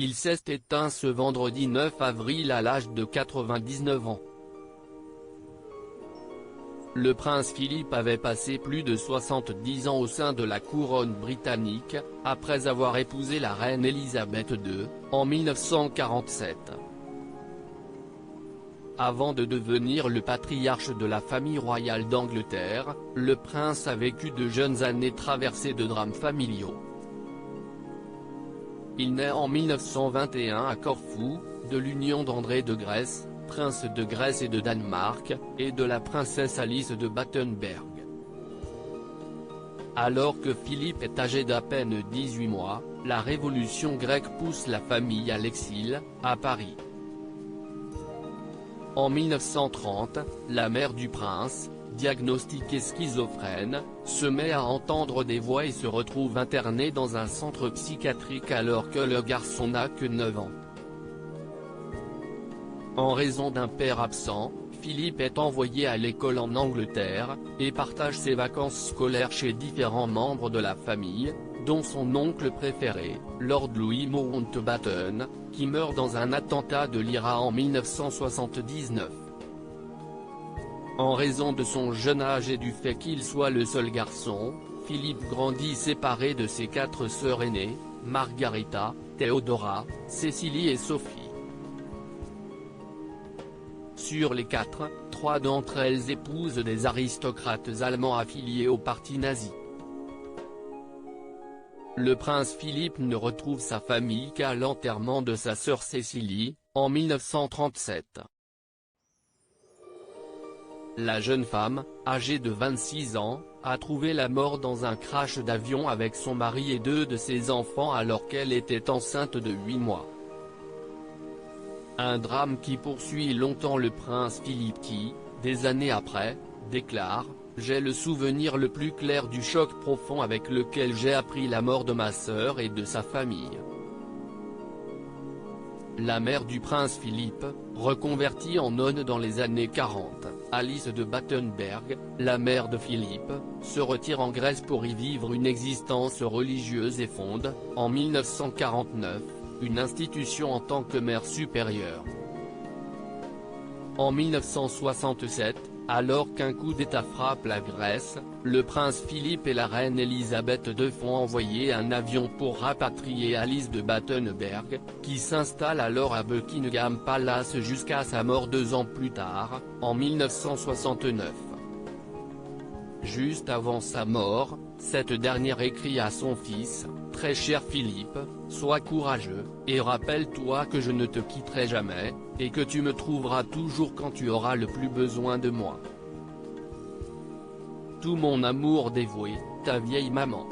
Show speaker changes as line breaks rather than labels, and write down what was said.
Il s'est éteint ce vendredi 9 avril à l'âge de 99 ans. Le prince Philippe avait passé plus de 70 ans au sein de la couronne britannique, après avoir épousé la reine Elisabeth II, en 1947. Avant de devenir le patriarche de la famille royale d'Angleterre, le prince a vécu de jeunes années traversées de drames familiaux. Il naît en 1921 à Corfou, de l'union d'André de Grèce, prince de Grèce et de Danemark, et de la princesse Alice de Battenberg. Alors que Philippe est âgé d'à peine 18 mois, la révolution grecque pousse la famille à l'exil, à Paris. En 1930, la mère du prince, diagnostiquée schizophrène, se met à entendre des voix et se retrouve internée dans un centre psychiatrique alors que le garçon n'a que 9 ans. En raison d'un père absent, Philippe est envoyé à l'école en Angleterre, et partage ses vacances scolaires chez différents membres de la famille, dont son oncle préféré, Lord Louis Mountbatten, qui meurt dans un attentat de l'IRA en 1979. En raison de son jeune âge et du fait qu'il soit le seul garçon, Philippe grandit séparé de ses 4 sœurs aînées, Margarita, Théodora, Cécilie et Sophie. Sur les 4, 3 d'entre elles épousent des aristocrates allemands affiliés au parti nazi. Le prince Philippe ne retrouve sa famille qu'à l'enterrement de sa sœur Cécilie, en 1937. La jeune femme, âgée de 26 ans, a trouvé la mort dans un crash d'avion avec son mari et 2 de ses enfants alors qu'elle était enceinte de 8 mois. Un drame qui poursuit longtemps le prince Philippe qui, des années après, déclare « J'ai le souvenir le plus clair du choc profond avec lequel j'ai appris la mort de ma sœur et de sa famille ». La mère du prince Philippe, reconvertie en nonne dans les années 40, Alice de Battenberg, la mère de Philippe, se retire en Grèce pour y vivre une existence religieuse et fonde, en 1949, une institution en tant que mère supérieure. En 1967, alors qu'un coup d'État frappe la Grèce, le prince Philippe et la reine Elisabeth II font envoyer un avion pour rapatrier Alice de Battenberg, qui s'installe alors à Buckingham Palace jusqu'à sa mort 2 ans plus tard, en 1969. Juste avant sa mort, cette dernière écrit à son fils, « Très cher Philippe, sois courageux, et rappelle-toi que je ne te quitterai jamais, et que tu me trouveras toujours quand tu auras le plus besoin de moi. Tout mon amour dévoué, ta vieille maman ».